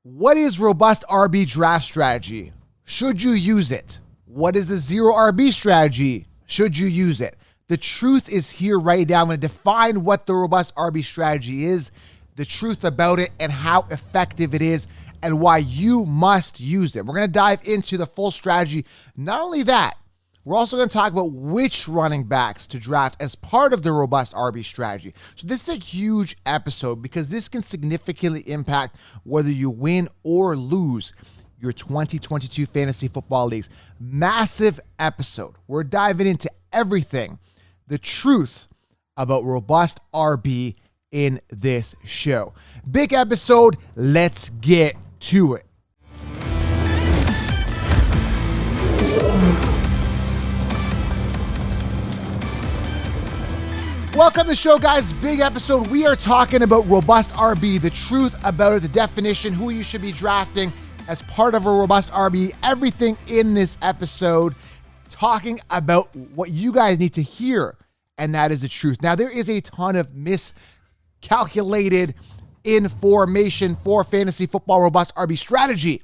What is robust RB draft strategy? Should you use it? What is the zero RB strategy? Should you use it? The truth is here right now. I'm going to define what the robust RB strategy is, the truth about it, and how effective it is, and why you must use it. We're going to dive into the full strategy. Not only that, we're also going to talk about which running backs to draft as part of the robust RB strategy. So this is a huge episode because this can significantly impact whether you win or lose your 2022 fantasy football leagues. Massive episode. We're diving into everything, the truth about robust RB in this show. Big episode. Let's get to it. Welcome to the show, guys. Big episode. We are talking about robust RB, the truth about it, the definition, who you should be drafting as part of a robust RB, everything in this episode, talking about what you guys need to hear, and that is the truth. Now, there is a ton of miscalculated information for fantasy football robust RB strategy.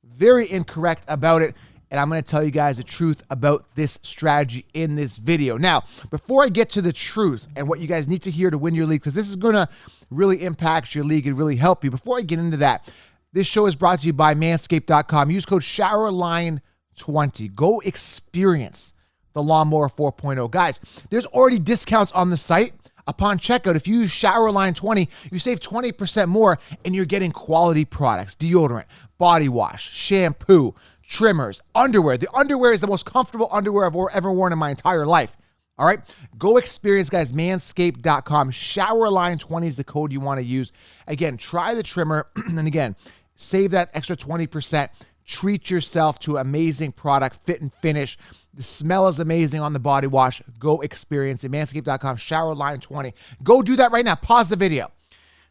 Very incorrect about it. And I'm going to tell you guys the truth about this strategy in this video. Now, before I get to the truth and what you guys need to hear to win your league, because this is going to really impact your league and really help you. Before I get into that, this show is brought to you by Manscaped.com. Use code SHOWERLINE20. Go experience the Lawnmower 4.0. Guys, there's already discounts on the site. Upon checkout, if you use SHOWERLINE20, you save 20% more, and you're getting quality products, deodorant, body wash, shampoo, trimmers, underwear. The underwear is the most comfortable underwear I've ever worn in my entire life. All right? Go experience, guys, manscaped.com. SHOWERLINE20 is the code you want to use. Again, try the trimmer. And again, save that extra 20%. Treat yourself to amazing product, fit and finish. The smell is amazing on the body wash. Go experience it. Manscaped.com, SHOWERLINE20. Go do that right now. Pause the video.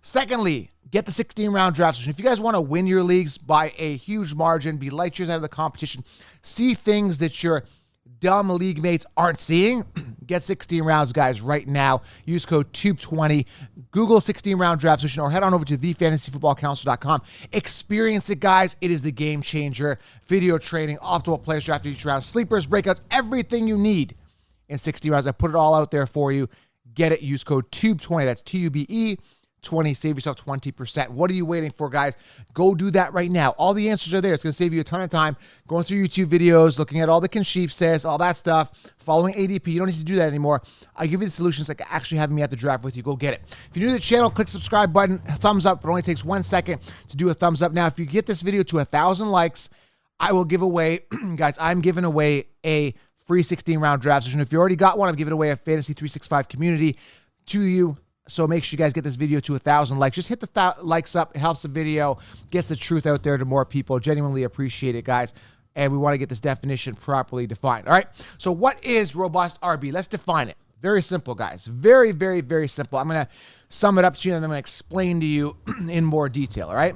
Secondly, get the 16-round draft session. If you guys want to win your leagues by a huge margin, be light years out of the competition, see things that your dumb league mates aren't seeing, get 16 rounds, guys, right now. Use code TUBE20. Google 16-round draft session or head on over to thefantasyfootballcounselor.com. Experience it, guys. It is the game changer. Video training, optimal players draft each round, sleepers, breakouts, everything you need in 60 rounds. I put it all out there for you. Get it. Use code TUBE20. That's TUBE. 20, save yourself 20%. What are you waiting for, guys? Go do that right now. All the answers are there. It's going to save you a ton of time going through YouTube videos, looking at all the Consheep says, all that stuff, following ADP. You don't need to do that anymore. I give you the solutions like actually having me at the draft with you. Go get it. If you're new to the channel, click subscribe button, thumbs up. It only takes 1 second to do a thumbs up. Now, if you get this video to 1,000 likes, I will give away, guys, I'm giving away a free 16-round draft session. If you already got one, I'm giving away a Fantasy 365 community to you. So make sure you guys get this video to 1,000 likes. Just hit the likes up. It helps the video, gets the truth out there to more people. Genuinely appreciate it, guys. And we want to get this definition properly defined. All right. So what is robust RB? Let's define it. Very simple, guys. Very, very, very simple. I'm going to sum it up to you, and I'm going to explain to you in more detail. All right.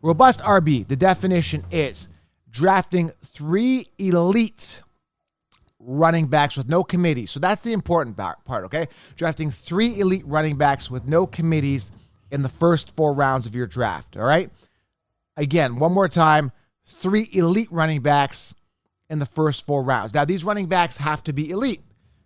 Robust RB, the definition is drafting 3 elite running backs with no committees. So that's the important part, okay? Drafting 3 elite running backs with no committees in the first 4 rounds of your draft, all right? Again, one more time, 3 elite running backs in the first 4 rounds. Now, these running backs have to be elite.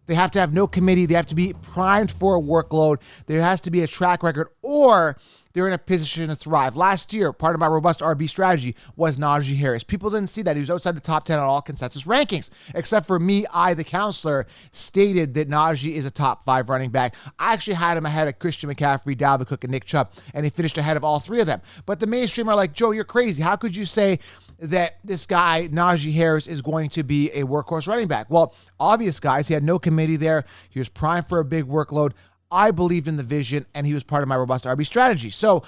They have to have no committee. They have to be primed for a workload. There has to be a track record, or they're in a position to thrive. Last year, part of my robust RB strategy was Najee Harris. People didn't see that. He was outside the top 10 on all consensus rankings, except for me. I, the counselor, stated that Najee is a top 5 running back. I actually had him ahead of Christian McCaffrey, Dalvin Cook, and Nick Chubb, and he finished ahead of all 3 of them. But the mainstream are like, Joe, you're crazy. How could you say that this guy, Najee Harris, is going to be a workhorse running back? Well, obvious, guys. He had no committee there. He was primed for a big workload. I believed in the vision, and he was part of my robust RB strategy. So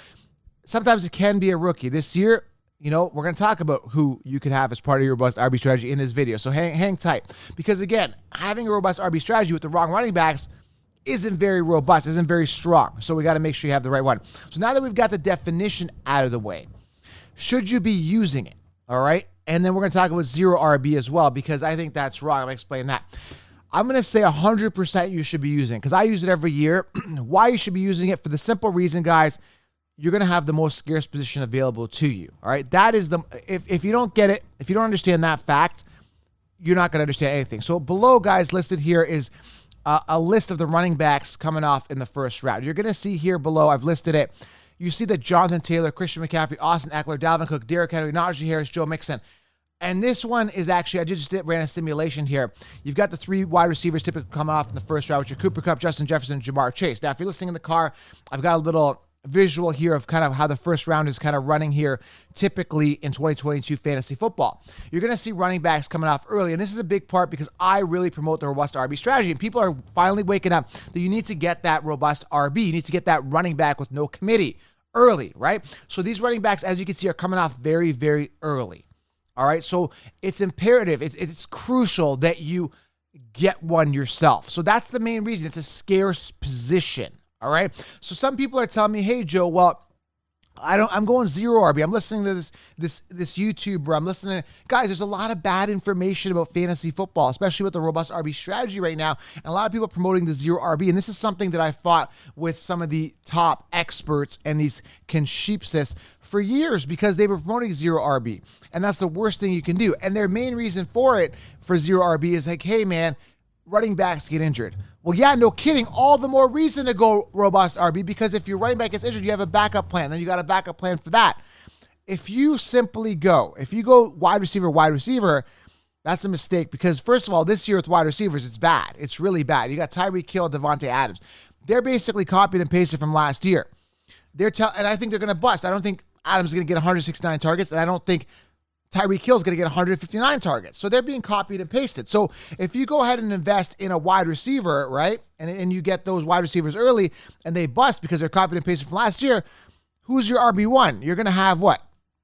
sometimes it can be a rookie. This year, you know, we're going to talk about who you could have as part of your robust RB strategy in this video. So hang tight. Because, again, having a robust RB strategy with the wrong running backs isn't very robust, isn't very strong. So we got to make sure you have the right one. So now that we've got the definition out of the way, should you be using it? All right? And then we're going to talk about zero RB as well, because I think that's wrong. I'm going to explain that. I'm going to say 100% you should be using it because I use it every year. Why you should be using it? For the simple reason, guys, you're going to have the most scarce position available to you. All right. That is if you don't get it, if you don't understand that fact, you're not going to understand anything. So below, guys, listed here is a list of the running backs coming off in the first round. You're going to see here below, I've listed it. You see that Jonathan Taylor, Christian McCaffrey, Austin Eckler, Dalvin Cook, Derrick Henry, Najee Harris, Joe Mixon. And this one is actually, I just ran a simulation here. You've got the 3 wide receivers typically coming off in the first round, which are Cooper Kupp, Justin Jefferson, and Jamar Chase. Now, if you're listening in the car, I've got a little visual here of kind of how the first round is kind of running here typically in 2022 fantasy football. You're going to see running backs coming off early, and this is a big part because I really promote the robust RB strategy, and people are finally waking up that you need to get that robust RB. You need to get that running back with no committee early, right? So these running backs, as you can see, are coming off very, very early. All right, so it's imperative, it's crucial that you get one yourself. So that's the main reason. It's a scarce position, all right? So some people are telling me, hey, Joe, well, I'm going 0 RB. I'm listening to this YouTuber. I'm listening to, guys, there's a lot of bad information about fantasy football, especially with the robust RB strategy right now. And a lot of people are promoting the 0 RB. And this is something that I fought with some of the top experts and these concheapsists for years because they were promoting 0 RB. And that's the worst thing you can do. And their main reason for it, for 0 RB, is like, hey, man, running backs get injured. Well, yeah, no kidding. All the more reason to go robust RB because if your running back gets injured, you have a backup plan. Then you got a backup plan for that. If you go wide receiver, that's a mistake because, first of all, this year with wide receivers, it's bad. It's really bad. You got Tyreek Hill, Devontae Adams. They're basically copied and pasted from last year. And I think they're going to bust. I don't think Adams is going to get 169 targets, and I don't think Tyreek Hill is going to get 159 targets. So they're being copied and pasted. So if you go ahead and invest in a wide receiver, right, and you get those wide receivers early and they bust because they're copied and pasted from last year, who's your RB1? You're going to have what?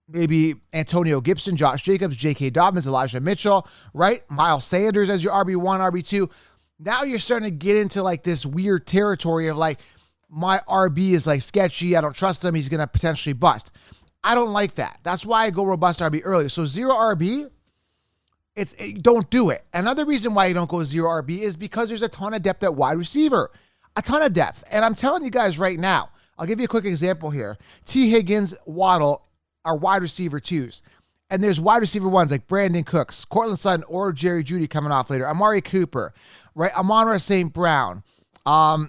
Maybe Antonio Gibson, Josh Jacobs, J.K. Dobbins, Elijah Mitchell, right? Miles Sanders as your RB1, RB2. Now you're starting to get into like this weird territory of like, my RB is like sketchy. I don't trust him. He's going to potentially bust. I don't like that. That's why I go robust RB early. So 0 RB, don't do it. Another reason why you don't go 0 RB is because there's a ton of depth at wide receiver. A ton of depth. And I'm telling you guys right now, I'll give you a quick example here. T. Higgins, Waddle are wide receiver 2s. And there's wide receiver 1s like Brandon Cooks, Cortland Sutton, or Jerry Jeudy coming off later. Amari Cooper, right? Amon-Ra St. Brown.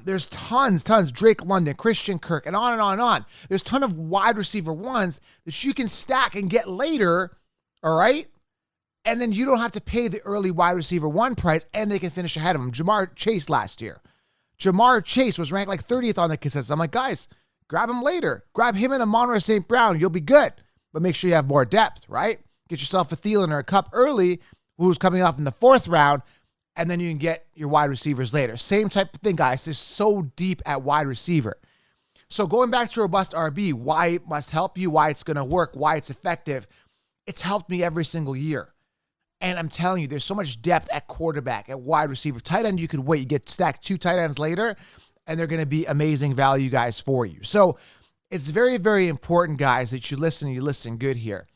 There's tons, Drake London, Christian Kirk, and on and on and on. There's a ton of wide receiver 1s that you can stack and get later, all right? And then you don't have to pay the early wide receiver 1 price, and they can finish ahead of them. Jamar Chase last year. Jamar Chase was ranked like 30th on the consensus. I'm like, guys, grab him later. Grab him and Amon-Ra St. Brown. You'll be good. But make sure you have more depth, right? Get yourself a Thielen or a Kupp early, who's coming off in the 4th round, and then you can get your wide receivers later. Same type of thing, guys. It's so deep at wide receiver. So going back to robust RB, why it must help you, why it's going to work, why it's effective. It's helped me every single year. And I'm telling you, there's so much depth at quarterback, at wide receiver. Tight end, you could wait. You get stacked 2 tight ends later, and they're going to be amazing value guys for you. So it's very, very important, guys, that you listen good here.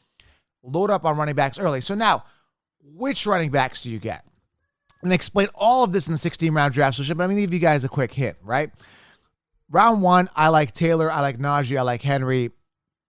Load up on running backs early. So now, which running backs do you get? I'm going to explain all of this in the 16-round draft solution, but I'm going to give you guys a quick hint, right? Round 1, I like Taylor, I like Najee, I like Henry,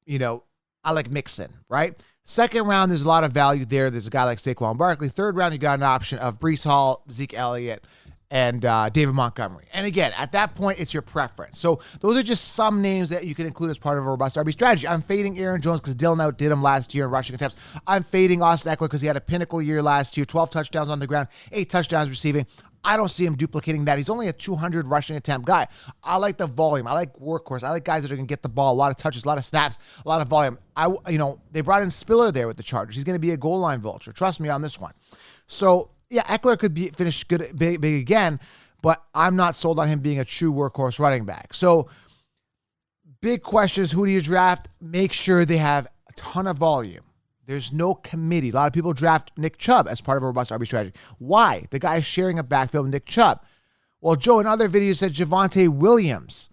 I like Mixon, right? 2nd round, there's a lot of value there. There's a guy like Saquon Barkley. 3rd round, you got an option of Breece Hall, Zeke Elliott, and David Montgomery. And again, at that point, it's your preference. So those are just some names that you can include as part of a robust RB strategy. I'm fading Aaron Jones because Dylan outdid him last year in rushing attempts. I'm fading Austin Eckler because he had a pinnacle year last year, 12 touchdowns on the ground, 8 touchdowns receiving. I don't see him duplicating that. He's only a 200 rushing attempt guy. I like the volume. I like workhorse. I like guys that are going to get the ball, a lot of touches, a lot of snaps, a lot of volume. They brought in Spiller there with the Chargers. He's going to be a goal line vulture. Trust me on this one. So, yeah, Eckler could finish good, big again, but I'm not sold on him being a true workhorse running back. So, big question is, who do you draft? Make sure they have a ton of volume. There's no committee. A lot of people draft Nick Chubb as part of a robust RB strategy. Why? The guy is sharing a backfield with Nick Chubb. Well, Joe in other videos said Javonte Williams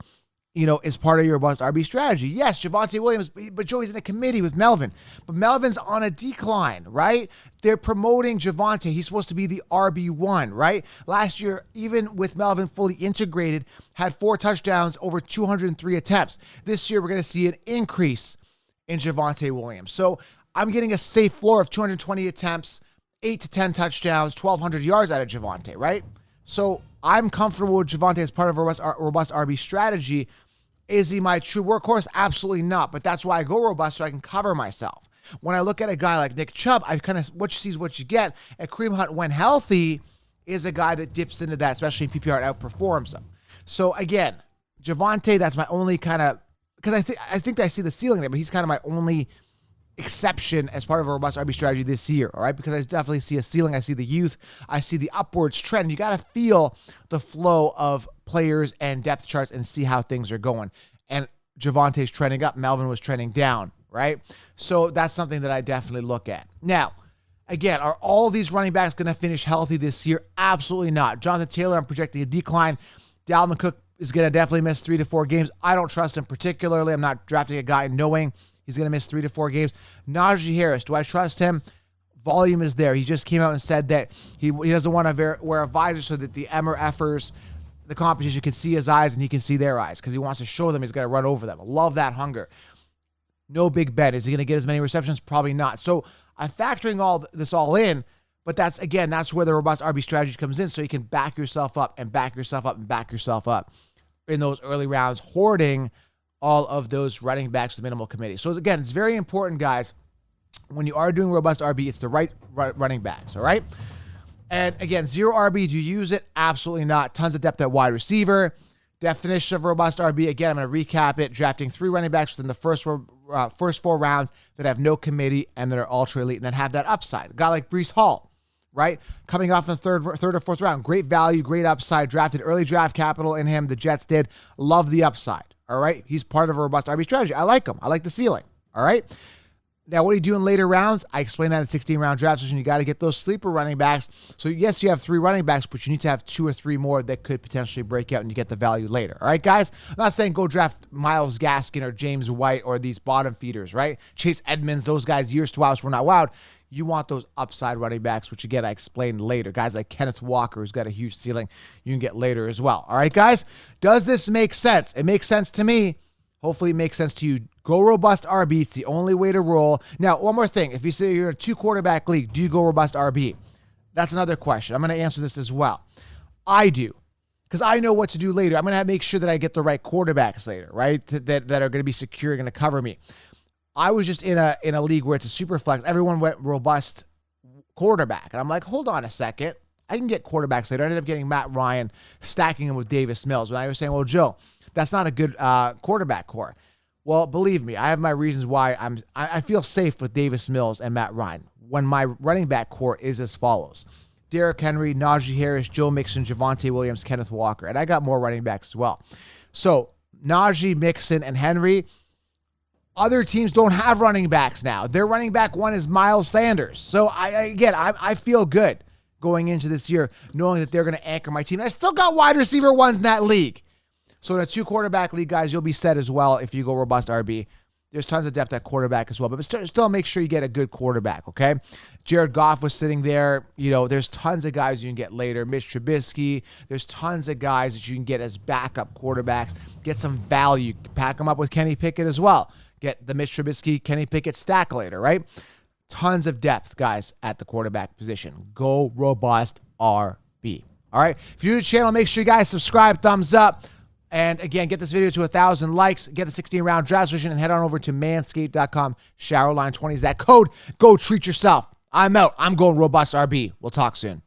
is part of your robust RB strategy. Yes, Javonte Williams, but Joey's in a committee with Melvin. But Melvin's on a decline, right? They're promoting Javonte. He's supposed to be the RB1, right? Last year, even with Melvin fully integrated, had 4 touchdowns over 203 attempts. This year, we're going to see an increase in Javonte Williams. So I'm getting a safe floor of 220 attempts, 8 to 10 touchdowns, 1,200 yards out of Javonte, right? So I'm comfortable with Javonte as part of a robust RB strategy. Is he my true workhorse? Absolutely not. But that's why I go robust, so I can cover myself. When I look at a guy like Nick Chubb, I kind of what you see is what you get. And Kareem Hunt, when healthy, is a guy that dips into that, especially in PPR, outperforms him. So again, Javonte, that's my only kind of, because I think I see the ceiling there, but he's kind of my only exception as part of a robust RB strategy this year, all right? Because I definitely see a ceiling. I see the youth. I see the upwards trend. You got to feel the flow of players and depth charts and see how things are going. And Javonte's trending up. Melvin was trending down, right? So that's something that I definitely look at. Now, again, are all these running backs going to finish healthy this year? Absolutely not. Jonathan Taylor, I'm projecting a decline. Dalvin Cook is going to definitely miss 3 to 4 games. I don't trust him particularly. I'm not drafting a guy knowing he's going to miss 3 to 4 games. Najee Harris, do I trust him? Volume is there. He just came out and said that he doesn't want to wear a visor so that the MRFers, the competition, can see his eyes and he can see their eyes because he wants to show them he's going to run over them. I love that hunger. No big bet. Is he going to get as many receptions? Probably not. So I'm factoring all this in, but that's where the robust RB strategy comes in, so you can back yourself up and back yourself up and back yourself up in those early rounds, hoarding all of those running backs with minimal committee. So again, it's very important, guys, when you are doing robust RB, it's the right running backs, all right? And again, 0 RB, do you use it? Absolutely not. Tons of depth at wide receiver. Definition of robust RB, again, I'm going to recap it. Drafting 3 running backs within the first 4 rounds that have no committee and that are ultra elite and then have that upside. A guy like Breece Hall, right? Coming off in the third or 4th round. Great value, great upside. Drafted early draft capital in him. The Jets did. Love the upside. All right. He's part of a robust RB strategy. I like him. I like the ceiling. All right. Now, what do you do in later rounds? I explained that in 16-round draft session. You got to get those sleeper running backs. So, yes, you have 3 running backs, but you need to have 2 or 3 more that could potentially break out and you get the value later. All right, guys? I'm not saying go draft Myles Gaskin or James White or these bottom feeders, right? Chase Edmonds, those guys, years to wildest were not wild. You want those upside running backs, which, again, I explained later. Guys like Kenneth Walker, who's got a huge ceiling, you can get later as well. All right, guys? Does this make sense? It makes sense to me. Hopefully it makes sense to you. Go robust RB. It's the only way to roll. Now, one more thing. If you say you're in a 2-quarterback league, do you go robust RB? That's another question. I'm going to answer this as well. I do, because I know what to do later. I'm going to make sure that I get the right quarterbacks later, right, that are going to be secure, going to cover me. I was just in a league where it's a super flex. Everyone went robust quarterback. And I'm like, hold on a second. I can get quarterbacks later. I ended up getting Matt Ryan, stacking him with Davis Mills. When I was saying, well, Joe, that's not a good quarterback core. Well, believe me, I have my reasons why I feel safe with Davis Mills and Matt Ryan when my running back core is as follows. Derrick Henry, Najee Harris, Joe Mixon, Javonte Williams, Kenneth Walker. And I got more running backs as well. So Najee, Mixon, and Henry. Other teams don't have running backs now. Their running back 1 is Miles Sanders. So I feel good going into this year knowing that they're going to anchor my team. And I still got wide receiver 1s in that league. So in a 2-quarterback league, guys, you'll be set as well if you go robust RB. There's tons of depth at quarterback as well, but still make sure you get a good quarterback, okay? Jared Goff was sitting there. There's tons of guys you can get later. Mitch Trubisky. There's tons of guys that you can get as backup quarterbacks. Get some value. Pack them up with Kenny Pickett as well. Get the Mitch Trubisky, Kenny Pickett stack later, right? Tons of depth, guys, at the quarterback position. Go robust RB. All right? If you're new to the channel, make sure you guys subscribe, thumbs up. And again, get this video to 1,000 likes, get the 16-round draft session, and head on over to manscaped.com. Showerline20 is that code. Go treat yourself. I'm out. I'm going robust RB. We'll talk soon.